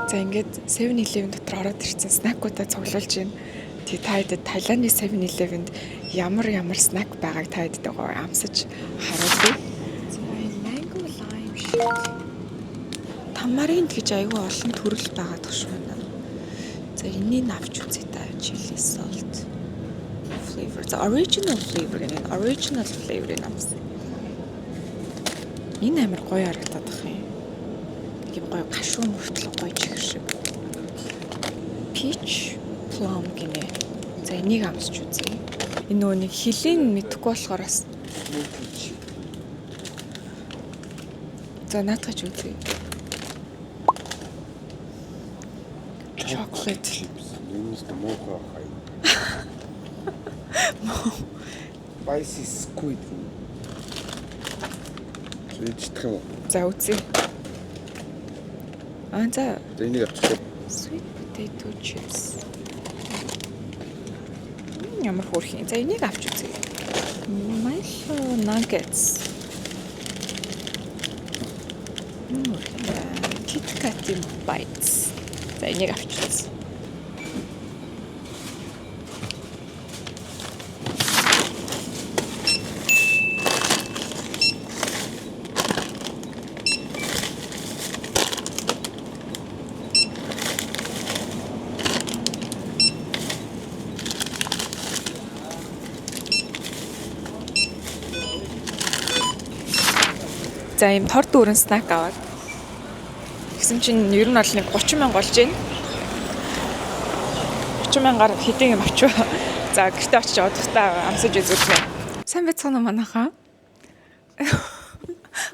За ингээд 7-Eleven дотор ороод ирсэн снакуудаа цуглуулж байна. Тэгээ та хэд Таиландын 7-Eleven-д ямар снак байгааг та хэдтэйгээр амсаж харуулъя. За энэ mango lime shake. Тамаринд гэж айгүй олон төрөл байгаа тохш байна. За энийг авч үзье та. Chili salt flavor. За original flavor гэнэ. Original flavor-ыг амсаа. Энэ амар гоё харагдаад байна юм. Ийм гоё гашуун мөртлөг гоё чих шиг. Peach plum гинэ. За энийг амсч үзье. Энэ нөгөө нэг хилийн мэдэхгүй болохоор бас за наадах ч үзье. Chocolate. Юмс томоко хай. Spicy squid. Чичтэх юм. За үзье. За Энийг авчихсан. sweet potato chips. Ямар хөөрхөн. За энийг авч үзье. Mayo nuggets. Kit Kat bites. За энийг авч үзье. За ийм тор дүүрэн снак аваад. Гэсэн чинь ер нь бол нэг 30 мянга болж байна. 30 мянгаар хэдийн юм авчив. За гэртээ очиж одохтаа амсаж үзүүлнэ. Сайн байцгаана уу манайхаа?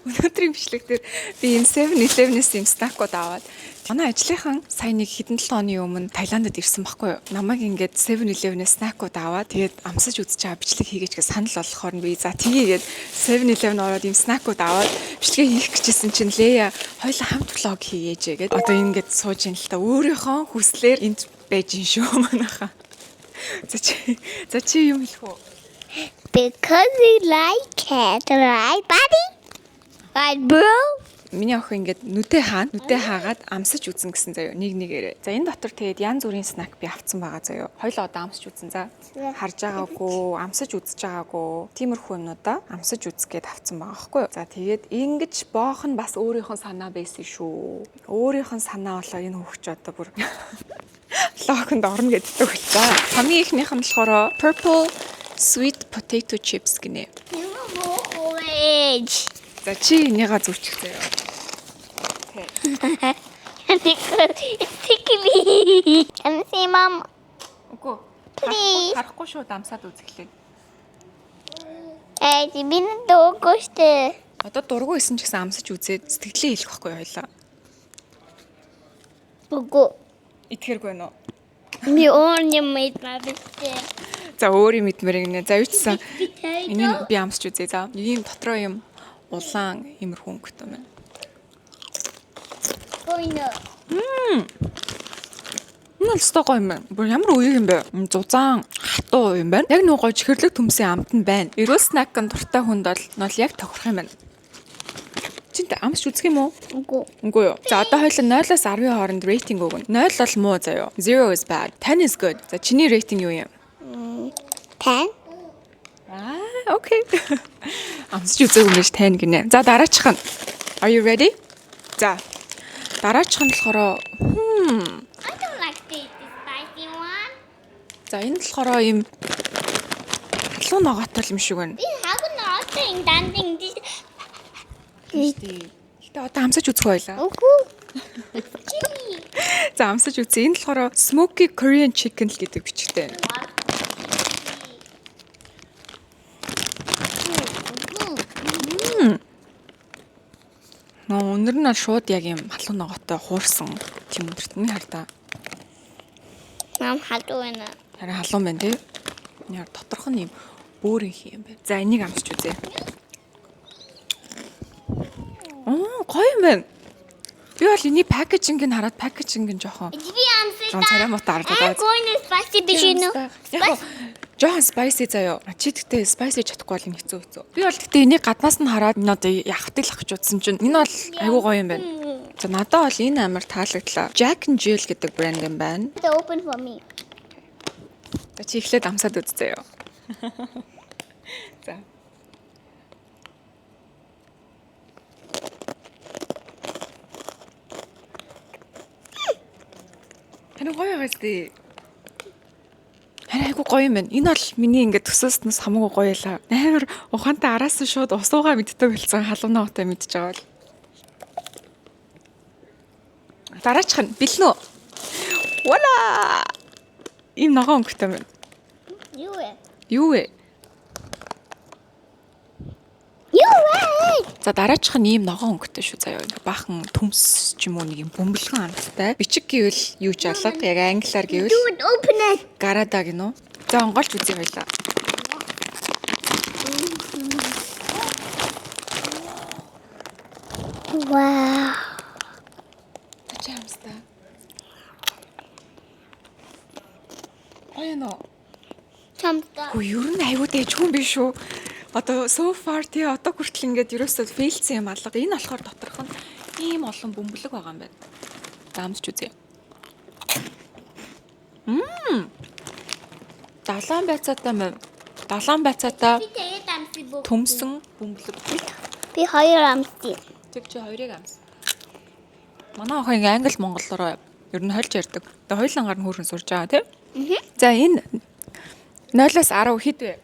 Өнөөдрийн бичлэг дээр би энэ 7-Eleven-ээс юм снакууд аваад манай ажлынхан сая нэг хэдэн 7 оны өмнө Таиландд ирсэн байхгүй юу? Намайг ингээд 7-Eleven-ээс снакууд аваад тэгээд амсаж үзэж байгаа бичлэг хийгээч гэж санал болгохоор нь би за тийгээд 7-Eleven ороод юм снакууд аваад бичлэгээ хийх гэжсэн чинь Лея хоёулаа хамт влог хийгээжээ гэд одоо ингээд сууж ин л та өөрийнхөө хүслээр энд байж ин шүү манайхаа. За чи юм хэлэх үү? Because you like it, right, buddy? Right, bro? Миний охин ингээд нүдээ хаагаад амсаж үзэн гэсэн заяо нэгээрээ. За энэ дотор тэгээд янз бүрийн снак би авцсан байгаа заяо. Хоёлоо одоо амсаж үзэн. За харж байгаагүй, амсаж үзэж байгаагүй. Тиймэрхүү юмнуудаа амсаж үзэх гээд авцсан байгаа байхгүй юу? За тэгээд ингэж боох нь бас өөрийнхөө санаа байсан шүү. Өөрийнхөө санаа болоо энэ хөвгч одоо бүр логонд орно гэдэгтэй болчаа. Хамгийн ихнийх нь болохоор purple sweet potato chips гинэ. Orange. За чи энийгээ зүрчих заяа. It's tickly. Can you see, Mom? Үгүй. Please. Харахгүй шууд амсаад үзэхлээ. Би дуугүй штэ. Одоо дургүй исэн ч гэсэн амсаж үзээд сэтгэлээ хэлэх байхгүй хоёлаа. Үгүй. Итгээргүй нөө. Би оранж мэд мавчээ. За өөрийн мэдмээр гинэ. За юучсан. Энийг би амсаж үзье. За ийм дотроо юм улаан иймэрхүү өнгөтэй байна. Гойно. Энэ л гоё юм байна. Бүр ямар үеиг юм бэ? Зузаан хатуу юм байна. Яг нөгөө чихэрлэг төмсийн амт нь байна. Эрүүл снакын дуртай хүнд бол яг тохирох юм байна. Чи амсч үзэх юм уу? Үгүй юу. За одоо хоёулаа 0-аас 10-ийн хооронд рейтинг өгнө. 0 бол муу заяо. 0 is bad. 10 is good. За чиний рейтинг юу юм? 10. Окей. Амсч үзээгүй юм биш 10 гинэ. За дараачих нь. Are you ready? За дараачих нь болохоор I don't like this spicy one. за энэ болохоор юм халуун ногоотой юм шиг байна. This how nothing dancing this. Гэтэ одоо амсаж үзэх байлаа. Үгүй. За амсаж үзье. Энэ болохоор smoky Korean chicken л гэдэг бичгтэй. Өнөр нь шууд яг юм халуун ногоотой хуурсан тийм өдөртний хардаа. Мам халуун байна. Харин халуун байна тий. Яг доторх нь юм бөөрийн юм байна. За энийг амсч үзье. Гоё юм байна. Би бол эний пакэжинг нь хараад пакэжинг нь жоохон. Би амсаа. Царай муутай харагдаад. Going spicy биш үү? Яг жоохон spicy заяо. Чи тэгтээ spicy чадахгүй бол хэцүү. Би бол тэгтээ энийг гаднаас нь хараад энэ одоо явахтыг л гэж утсан чинь энэ бол айгүй гоё юм байна. За надад бол энэ амар таалагдлаа. Jack and Jill гэдэг брэнд юм байна. It's open for me. За чи эхлээд амсаад үзье ёо. За. Таны гоё байгаас айгу гоё юм байна. Энэ бол миний ингээд төсөөснөөс хамаагүй гоё ялаа. Амар ухаантай араас нь шууд усуугаа мэддэг болсон халуунаа готой мэдж байгаа бол. Дараачих нь бэлнэ үү? Вала! Ийм ногоон өнгөтэй байна. You it. Юу вэ? You it. За дараачих нь ийм ногоон өнгөтэй шүү заяа. Ингээ баахан төмс ч юм уу нэг юм бөмбөлгөн амттай. Бичиг гэвэл юу ч алга. Яг англиар гэвэл Do it. Open it. гарада гинөө. За онгойлж үзье хоёлаа. Wow. Чамста. Аяно. Chamsta. Хөө ер нь аюу дэжгүй юм биш үү? Одоо so far тий одоо хүртэл ингээд ерөөсөө фейлсэн юм алга. Энэ болохоор доторх нь ийм олон бөмбөлөг байгаа юм байна. Даамсч үзье. Далайн байцаатай мэн. Далайн байцаатай Би тэгээд амсыг бөө. төмсөн бөмбөлөг. Би хоёр амсыг. Тэг чи хоёрыг амс. Манай охин англи монголоор ер нь хольж ярьдаг. Тэгээ хоёулангаар нь хөөрхөн сурж байгаа тий. За энэ 0-10 хэд вэ?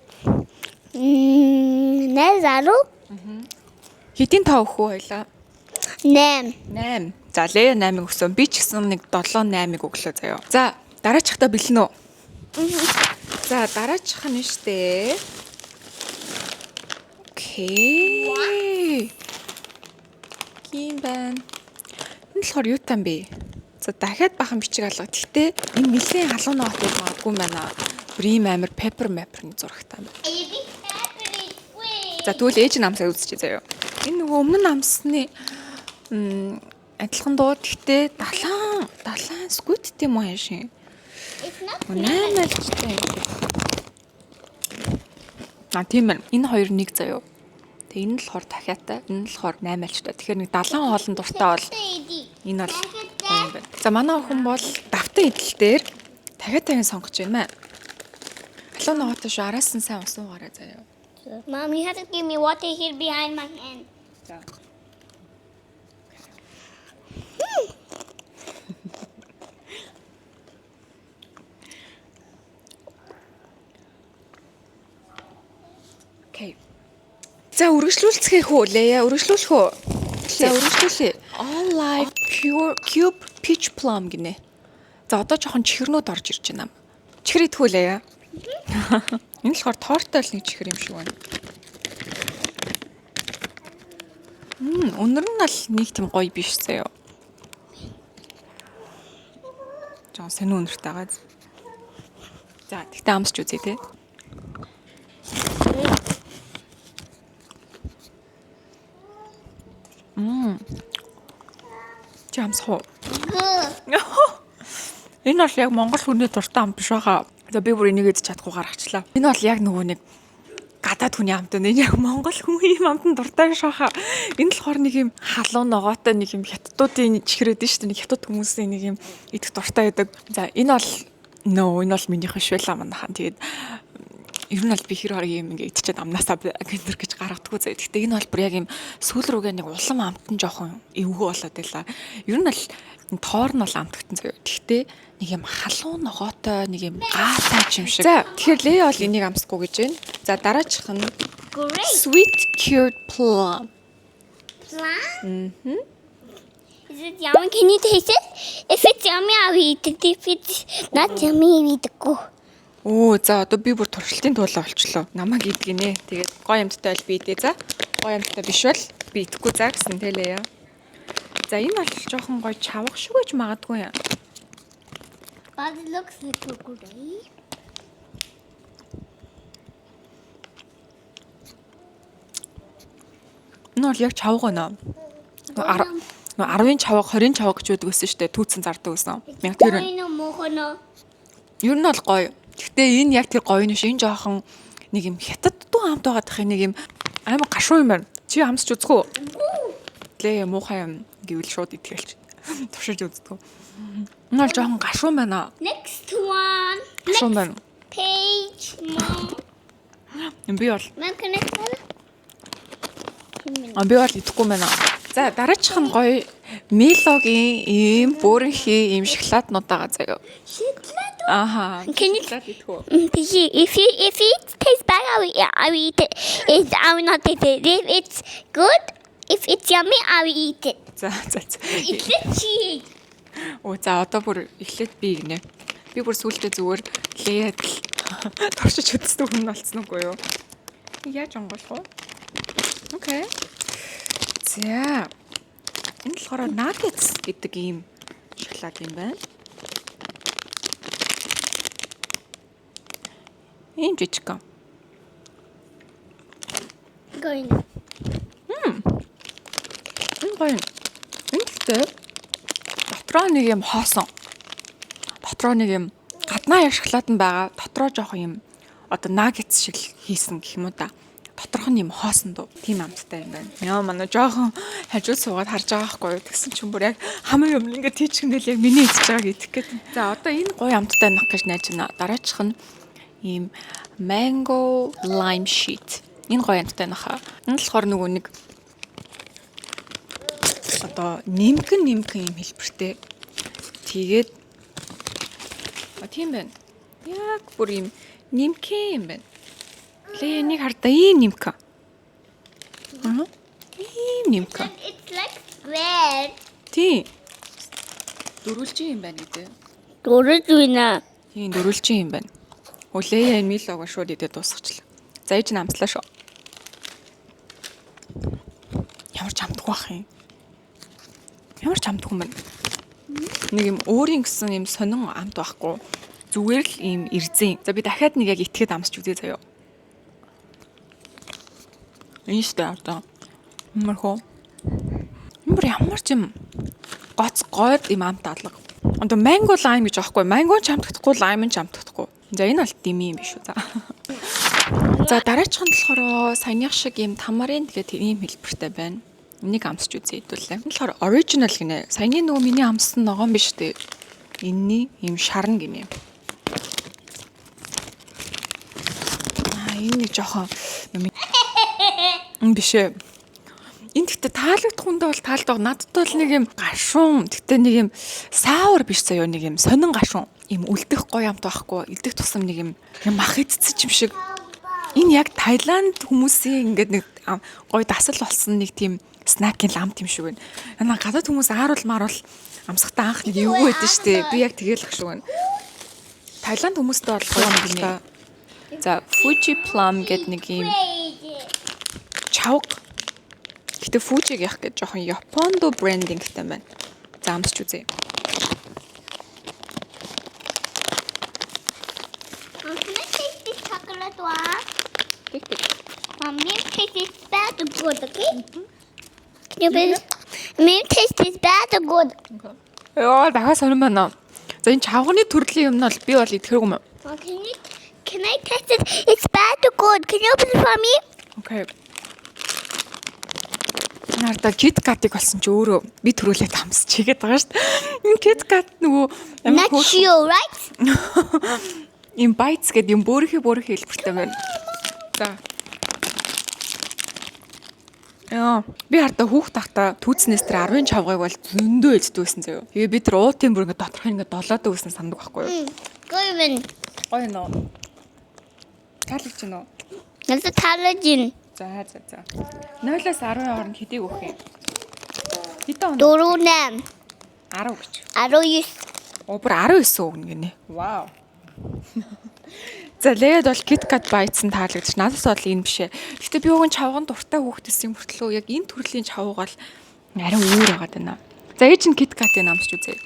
9 Хэдийн тав өгөх үү хоёлаа? 8. 8. За Лея 8-ыг өгсөн. Би ч гэсэн нэг 7-8-ыг өглөө заяа. За дараачихдаа бэлэн үү? За дараачих нь штэ. Окей. Ким байна. Энэ болохоор юу таам бэ? За дахиад бахан бичиг алга. Гэхдээ энэ нэлээд халуун ноготой магадгүй юм байна. Брим амир пепперний зурагтай юм байна. За тэгвэл ээж нь амсаа үзчихье заяа. Энэ нөгөө өмнө нь амсны адилхан дуу. Гэхдээ далайн скут тийм үү шин. It's not. Наймалчтай. Тийм байна. Энэ хоёр нэг заяа. Тэгээ энэ л болохоор дахиатай. Энэ л болохоор наймалчтай. Тэгэхээр нэг 70 хоолн дуртай бол энэ бол гоё юм байна. За манай охин бол давтан идэл дээр дахиатайг сонгож байна. Халуун ногоотой шүү. Араас нь сайн усуугаараа заяа. Mom, you have to give me water here behind my hand. За. Окей. За үргэлжлүүлцгээе хөө Лея, үргэлжлүүлэх үү? За үргэлжлүүлээ. All life pure cube peach plum гинэ. За одоо жоохон чихрнүүд орж ирж байна. Чихэр идэхүү Лея. Энэ болохоор тортой л нэг чихэр юм шиг байна. Өнөр нь л нэг тийм гоё биш заяа. Жоо сонин өнөртэй байгаа. За тэгтээ амсч үзье те. Жамсхоо. Энэ бол яг монгол хүний дуртай ам биш байгаа. За би бүр энийг идэж чадахгүй гаргачлаа. Энэ бол яг нөгөө нэг гадаад хүний амт байна. Энэ яг монгол хүний амтанд дуртай биш байгаа. Энэ л болохоор нэг юм халуун ногоотой нэг юм хятадуудын чихрээд нь шүү дээ. Нэг хятад хүмүүсийн нэг юм идэх дуртай байдаг. За энэ бол энэ бол минийхэн швела манайхан. Тэгээд ер нь бол би хэр хараг юм ингээ идчихэд амнаасаа гэнэр гэж гаргадаггүй заяа. Гэхдээ энэ бол бүр яг юм сүүл рүүгээ нэг улам амтан жоохон эвгүй болоод байлаа. Ер нь бол тоор нь бол амтгтан заяа. Гэхдээ нэг юм халуун ногоотой нэг юм гаатай юм шиг. За тэгэхээр Лея бол энийг амсахгүй гэж байна. За дараачих нь sweet cured plum. Plum? Is it yummy? Can you taste it? If it's yummy, I'll eat it. If it's not yummy, I'll eat it. Оо за одоо би бүр туршилтын туулаа болчлоо. Намайг идгинэ. Тэгээд гоё юмтай бол би идэ за. Гоё юмтай биш бол би идэхгүй за гэсэн тэлээ яа. За энэ бол жоохон гоё чавах шиг байж магадгүй юм. But it looks like a good day. Энэ бол яг чавга байна. 10-ын чавга, 20-ын чавга гэж байдаг гэсэн шүү дээ. Түүцэн зардаг гэсэн. Яг тэр байна. Ер нь бол гоё. Гэхдээ энэ яг тэр гоё нь ш. Энэ жоохон нэг юм хятад дуу хамт байгаа дах нэг юм амар гашуу юм байна. Чи хамсч үзэх үү? Лээ муухай юм. Гэвэл шууд идчихэлч. Туршиж үздэг. Энэ бол жоохон гашуун байна. Next one. Гашуун байна. Page. Mom. Би бол Can I tell? би бол идэхгүй байна. За дараачих нь гоё Милогийн ийм бүрэнхий ийм шоколаднууд байгаа заяа. Chocolate. Ааха. Can you- Шоколад идэхгүй. If it tastes bad, I will eat it. I will not eat it. If it's good, if it's yummy, I will eat it. За. It's a cheese. Оо за одоо бүр эхлээд би гинэ. Би бүр сүултээ зүгээр лээд л туршиж үзсэн хүн болцсон уу юу? Яаж онгойлох вэ? Окей. За. Энэ болохоор nuggets гэдэг ийм шоколад юм байна. Ийм жижиг. Going. Энэ гоё. Энэ гэхдээ дотроо нэг юм хоосон. Дотроо нэг юм гаднаа яг шоколад нь байгаа. Дотроо жоох юм одоо nuggets шиг хийсэн гэх юм уу да. Доторх нь юм хоосон дөө. Тим амттай юм байна. Яа манай жоохон хажууд суугаад харж байгаа байхгүй юу? Тэгсэн чинь бүр яг хамгийн юм ингээд тийчгнэл яг миний идэж байгааг идэх гээд. За одоо энэ гоё амттай нах гэж найж байна. Дараачих нь ийм mango lime sheet. Энэ гоё амттай наха. Энэ болохоор нөгөө нэг одоо нимкэн юм хэлбэртэй. Тэгээд тийм байна. Яг бүр юм нимкэн юм байна. Лээ нэг хардаа ийм нимкэн. Ийм нимкэн. It's like bread. Тийм. Дөрвөлжин юм байна гэдэг. Дөрөвдүнэ. Тийм дөрвөлжин юм байна. Үлээ энэ милог шууд идээд дуусгачлаа. За ээж намтлаа шүү. Ямар ч амтгүй бах юм. Ямар ч амтгүй юм байна. Нэг юм өөрийн гэсэн юм сонин амт байхгүй. Зүгээр л ийм ирзэн. За би дахиад нэг яг итгэхэд амсч үзье заяа. Энэ штэ одоо. Мархоо. Ямар ямар ч юм гоц гойд юм амт алга. Одоо mango lime гэж аахгүй. Mango ч амтдахгүй, lime ч амтдахгүй. За энэ бол дими юм биш үү за. За дараачих нь болохоор саяных шиг юм тамарын тэгээд ийм хэлбэртэй байна. Энийг амсч үзье хэдүүлээ. Энэ болохоор original гинэ. Саяны нөгөө миний амссан ногоон биш үү? Энэний ийм шарн гинэ. Энэ нэг жоохон юм. Энэ биш ээ. Энэ гэхдээ таалагдах хүндээ бол таалдаг. Надад бол нэг юм гашуун. Гэхдээ нэг юм саур биш заяа нэг юм сонин гашуун. Им үлдэх гоё амт байхгүй. Үлдэх тусам нэг юм мах эцэц юм шиг. Энэ яг Таиланд хүмүүсийн ингээд нэг гоё дасал болсон нэг тийм снакийн ламт юм шиг байна. Яна гадаад хүмүүс ааруул маруул амсахтаа анх нэг эвгүй байдэн штэ. Би яг тэгээл ах шиг байна. Таиланд хүмүүстэй бол гоё юм гинэ. За Fuji Plum гэдэг нэг юм чавга. Гэтэ Fuji гэх гэж жоохон Япондо брендингтэй байна. За амсч үзье. Can I taste this chocolate one? Maybe taste is bad or good, okay? Maybe taste is bad or good. Яа дахиад сонирн байна. За энэ чавганы төрлийн юм нь бол би бол идэхэрэг юм. Can I taste it? It's bad or good? Can you open it for me? Окей. Нарда KitKat-ыг болсон чи өөрөө би төрүүлээд хамсч чигээд байгаа шүү дээ. Энэ KitKat нөгөө Not you, right? им bites гэдэг юм бөөрийнхээ хэлбэртэй байна. За. Яа, би хардаа хүүхд тахта түүцнээс тэр 10 чавгыг бол зөндөө эздүүсэн заяа. Тэгээ би тэр уутын бүр ингэ доторх ингэ долоод үүсэн сандаг байхгүй юу? Good. Гоё нөө. Таалж чинь үү? Надад таалж. За. 0-аас 10-ын хооронд хэдийг өгөх юм? Хэдэн он? 4-8. 10 гэж. 19. Оо бүр 19 өгнө гинэ. Вау. За лээд бол KitKat bites нь таалагдчих. Надаас бол энэ биш ээ. Гэтэ би уг нь чавган дуртай хүүхдсэн мөртлөө яг энэ төрлийн чавга бол арай өөр байгаад байна. За ээж нь KitKat-ыг амсч үзье.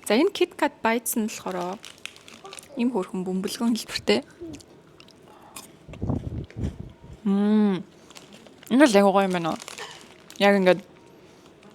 За энэ KitKat bites нь болохоор ийм хөөрхөн бөмбөлгөн хэлбэртэй. Энэ л яг гоё юм байна. Яг ингээд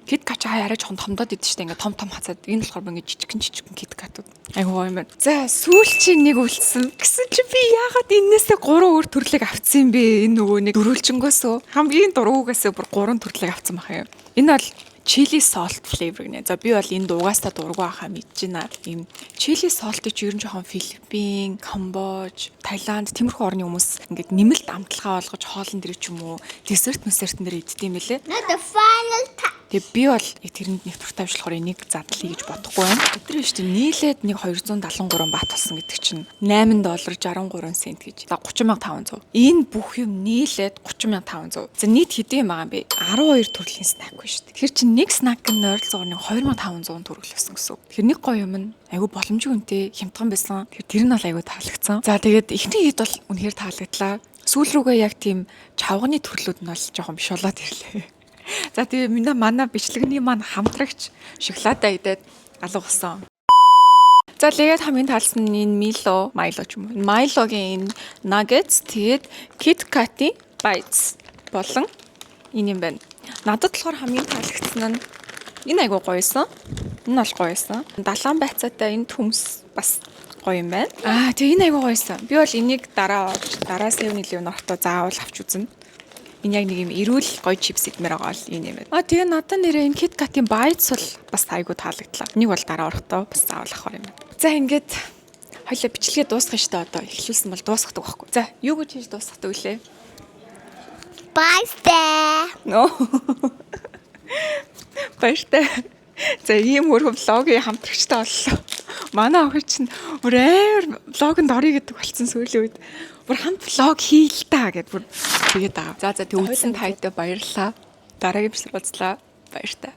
KitKat арай жоохон томдоод идэв штэ ингээд том хацаад энэ болохоор ингээд жижигхэн KitKat-ууд айгуу гоё юм байна. За сүүлчийн нэг үлдсэн. Гэсэн чи би яагаад энээсээ 3 өөр төрлийг авцсан юм бэ? Энэ нөгөө нэг дөрвөлжингөөсөө хамгийн дургуугаас бүр 3 төрлийг авцсан байх юм. Энэ бол chili salt flavor гэнэ. За би бол энэ дугаас та дургу ахаа мэдэж байна. Ийм chili salt ч ер нь жоохон Филиппин, Камбож, Таиланд тиймэрхүү орны хүмүүс ингээд нэмэлт амталгаа олгож хоолн дээр ч юм уу десерт месертэн дээр иддэм байлээ. Not the final time. Тэгээ би бол тэрэнд нэг туртай авчлахаар энийг задлая гэж бодохгүй байна. Тэр биш тийм нийлээд нэг 273 бат болсон гэдэг чинь $8.63 гэж. За 30,500. Энэ бүх юм нийлээд 30,500. За нийт хэдийн юм байгаа юм бэ? 12 төрлийн снак байна шүү дээ. Тэр чинь нэг снак нь ойролцоогоор нэг 2,500 төгрөг лсэн гэсэн. Тэр нэг гоё юм нь айгу боломжгүй үнэтэй хямдхан байсан. Тэр нь бол айгу таалагдсан. За тэгээд эхний хэд бол үнэхээр таалагдлаа. Сүүл рүүгээ яг тийм чавганы төрлүүд нь бол жоохон биш болоод ирлээ. За тэгээ манай бичлэгний маань хамтрагч шоколадаа идээд алга болсон. За тэгээд хамгийн таалсан нь энэ Milo ч юм уу. Milo-гийн энэ nuggets тэгээд Kit Kat-ийн bites болон энэ юм байна. Надад болохоор хамгийн таалагдсан нь энэ айгуу гоёсэн. Энэ бол гоёсэн. Далайн байцаатай энэ төмс бас гоё юм байна. Тэгээ энэ айгуу гоёсэн. Би бол энийг дараа 7-Eleven нортоо заавал авч үзнэ. Энэ яг нэг юм эрүүл гоё чипс идмээр байгаа бол энэ юм байна. Тэгээ надад нэрээ энэ Kit Kat-ийн bites бол бас айгуу таалагдлаа. Энийг бол дараа орохдоо бас заавал авах юм байна. За ингээд хоёлаа бичлэгээ дуусгах штэ одоо эхлүүлсэн бол дуусгадаг байхгүй. За юу гэж хийж дуусгадаг вүлээ? Баяртай. Нөө. Баяртай. За ийм хөргөн влогийн хамтрагчтай боллоо. Манай охин чинь өөр влогонд орё гэдэг болцсон сүүлийн үед. Бүр хамт влог хийл та гэд бүр тэгээд байгаа. За тэг үзсэн тайдаа баярлалаа. Дараагийн бичлэг уулзлаа. Баяртай.